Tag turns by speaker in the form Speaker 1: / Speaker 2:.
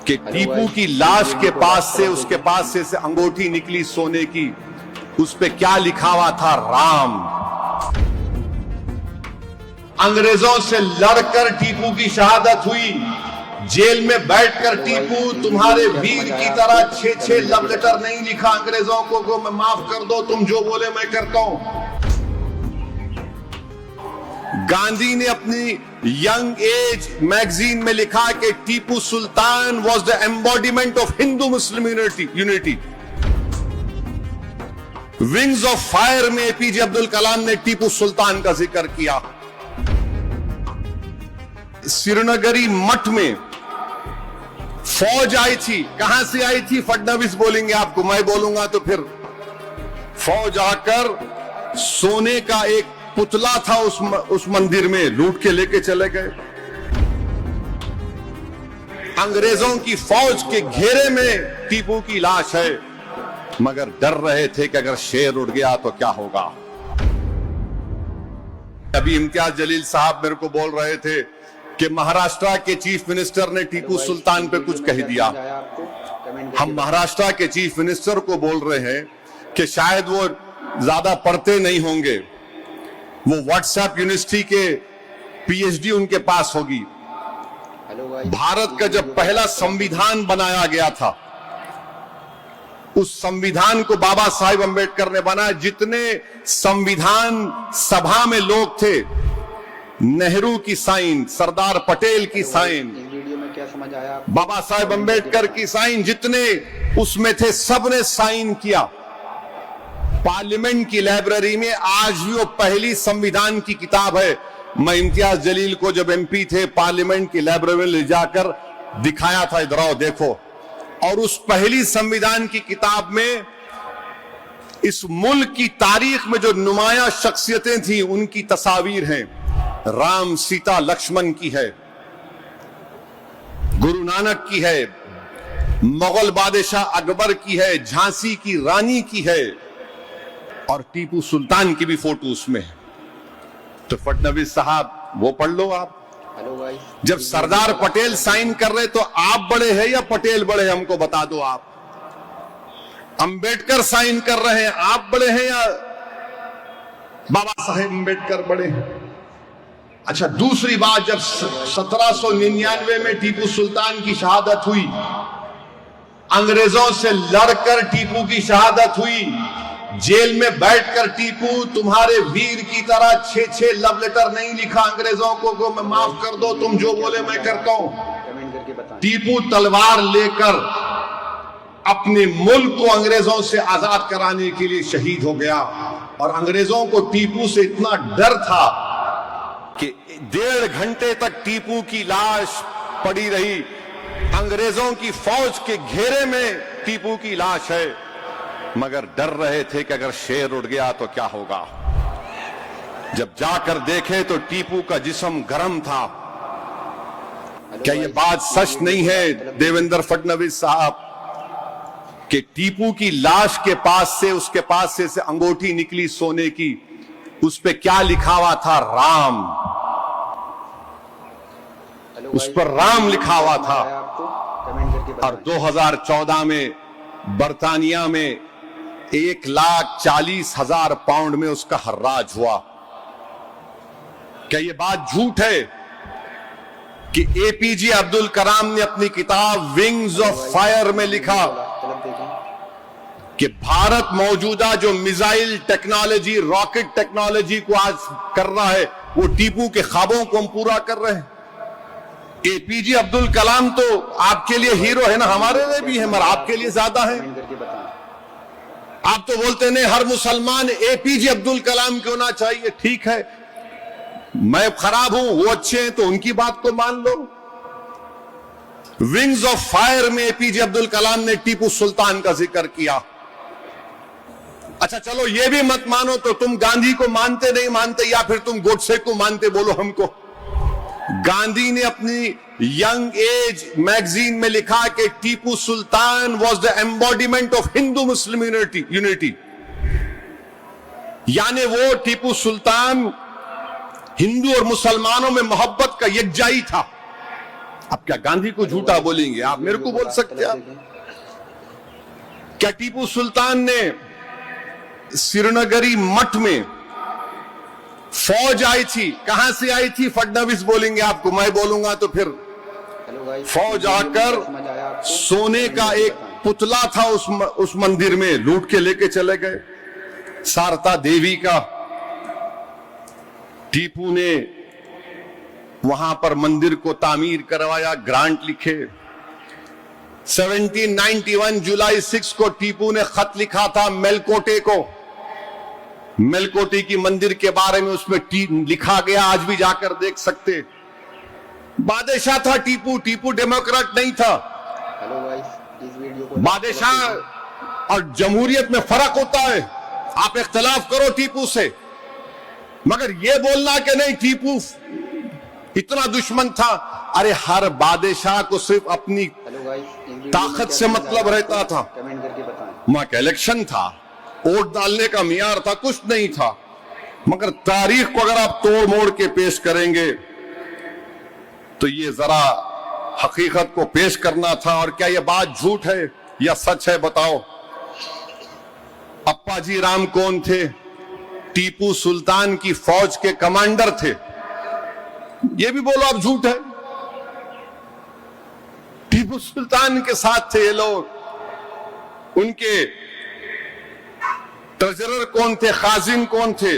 Speaker 1: कि टीपू की लाश के पास से उसके पास से अंगूठी निकली सोने की, उस पे क्या लिखा हुआ था? राम। अंग्रेजों से लड़कर टीपू की शहादत हुई। जेल में बैठकर टीपू तुम्हारे वीर की तरह 6-6 लव लेटर नहीं लिखा अंग्रेजों को मैं माफ कर दो, तुम जो बोले मैं करता हूं। गांधी ने अपनी यंग एज मैगजीन में लिखा कि Tipu Sultan was the embodiment of Hindu Muslim unity. Wings of fire में एपीजे अब्दुल कलाम ने टीपू सुल्तान का जिक्र किया। श्रीनगरी मठ में फौज आई थी। कहां से आई थी? फडणवीस बोलेंगे आपको, मैं बोलूंगा तो फिर। फौज आकर सोने का एक पुतला था उस मंदिर में लूट के लेके चले गए। अंग्रेजों की फौज के घेरे में टीपू की लाश है, मगर डर रहे थे कि अगर शेर उड़ गया तो क्या होगा। अभी इम्तियाज जलील साहब मेरे को बोल रहे थे कि महाराष्ट्र के चीफ मिनिस्टर ने टीपू सुल्तान पे कुछ कह दिया। हम महाराष्ट्र के चीफ मिनिस्टर को बोल रहे हैं कि शायद वो ज्यादा पढ़ते नहीं होंगे, वो व्हाट्सएप यूनिवर्सिटी के पीएचडी उनके पास होगी। भारत का जब पहला संविधान बनाया गया था, उस संविधान को बाबा साहिब अंबेडकर ने बनाया। जितने संविधान सभा में लोग थे, नेहरू की साइन, सरदार पटेल की साइन, बाबा साहेब अंबेडकर की साइन, जितने उसमें थे सबने साइन किया। पार्लियामेंट की लाइब्रेरी में आज भी वो पहली संविधान की किताब है। मैं इम्तियाज जलील को जब एमपी थे पार्लियामेंट की लाइब्रेरी में ले जाकर दिखाया था, इधर आओ देखो। और उस पहली संविधान की किताब में इस मुल्क की तारीख में जो नुमाया शख्सियतें थी उनकी तस्वीर हैं। राम, सीता, लक्ष्मण की है, गुरु नानक की है, मुगल बादशाह अकबर की है, झांसी की रानी की है, और टीपू सुल्तान की भी फोटो उसमें है। तो फडणवीस साहब वो पढ़ लो आप। जब सरदार पटेल साइन कर रहे तो आप बड़े हैं या पटेल बड़े हैं, हमको बता दो आप। अंबेडकर साइन कर रहे हैं, आप बड़े हैं या बाबा साहेब अंबेडकर बड़े हैं? अच्छा, दूसरी बात, जब 1799 में टीपू सुल्तान की शहादत हुई, अंग्रेजों से लड़कर टीपू की शहादत हुई। जेल में बैठकर टीपू तुम्हारे वीर की तरह 6-6 लव लेटर नहीं लिखा अंग्रेजों को मैं माफ कर दो, तुम जो बोले मैं करता हूं। टीपू तलवार लेकर अपने मुल्क को अंग्रेजों से आजाद कराने के लिए शहीद हो गया। और अंग्रेजों को टीपू से इतना डर था कि 1.5 घंटे तक टीपू की लाश पड़ी रही। अंग्रेजों की फौज के घेरे में टीपू की लाश है, मगर डर रहे थे कि अगर शेर उड़ गया तो क्या होगा। जब जाकर देखे तो टीपू का जिस्म गर्म था। क्या ये बात सच नहीं है देवेंद्र फडणवीस साहब कि टीपू की लाश के पास से उसके पास से अंगूठी निकली सोने की, उस पे क्या लिखा हुआ था? राम। उस पर राम लिखा हुआ था। और 2014 में बर्तानिया में 1,40,000 पाउंड में उसका हर्राज हुआ। क्या यह बात झूठ है कि एपीजे अब्दुल कलाम ने अपनी किताब विंग्स ऑफ फायर में लिखा कि भारत मौजूदा जो मिसाइल टेक्नोलॉजी, रॉकेट टेक्नोलॉजी को आज कर रहा है, वो टीपू के ख्वाबों को हम पूरा कर रहे हैं। एपीजे अब्दुल कलाम तो आपके लिए हीरो है ना, हमारे लिए भी है, मगर आपके लिए ज्यादा है। आप तो बोलते नहीं हर मुसलमान एपीजे अब्दुल कलाम क्यों ना चाहिए। ठीक है, मैं खराब हूं, वो अच्छे हैं, तो उनकी बात को मान लो। विंग्स ऑफ फायर में एपीजे अब्दुल कलाम ने टीपू सुल्तान का जिक्र किया। अच्छा चलो ये भी मत मानो तो तुम गांधी को मानते नहीं मानते, या फिर तुम गोडसे को मानते, बोलो हमको। गांधी ने अपनी यंग एज मैगजीन में लिखा कि Tipu Sultan was the embodiment of Hindu Muslim unity. यानी वो टीपू सुल्तान हिंदू और मुसलमानों में मोहब्बत का यकजाई था। आप क्या गांधी को झूठा बोलेंगे? आप मेरे को बोल सकते हैं? क्या टीपू सुल्तान ने श्रीनगरी मठ में फौज आई थी? कहां से आई थी? फडणवीस बोलेंगे आपको, मैं बोलूंगा तो फिर फौज आकर सोने का एक पुतला था उस मंदिर में लूट के लेके चले गए, शारदा देवी का। टीपू ने वहां पर मंदिर को तामीर करवाया, ग्रांट लिखे। 1791 जुलाई 6 को टीपू ने खत लिखा था मेलकोटे को। मेलकोटे की मंदिर के बारे में उसमें लिखा गया, आज भी जाकर देख सकते। बादशाह था टीपू, टीपू डेमोक्रेट नहीं था। बादशाह और जमहूरियत में फर्क होता है। आप इख्तलाफ करो टीपू से, मगर यह बोलना कि नहीं टीपू इतना दुश्मन था। अरे हर बादशाह को सिर्फ अपनी ताकत से मतलब रहता था। वहां का इलेक्शन था, वोट डालने का मियार था, कुछ नहीं था। मगर तारीख को अगर आप तोड़ मोड़ के पेश करेंगे तो ये जरा हकीकत को पेश करना था। और क्या ये बात झूठ है या सच है? बताओ। अप्पाजी राम कौन थे? टीपू सुल्तान की फौज के कमांडर थे। ये भी बोलो आप झूठ है? टीपू सुल्तान के साथ थे ये लोग। उनके ट्रेजरर कौन थे? खाजिन कौन थे?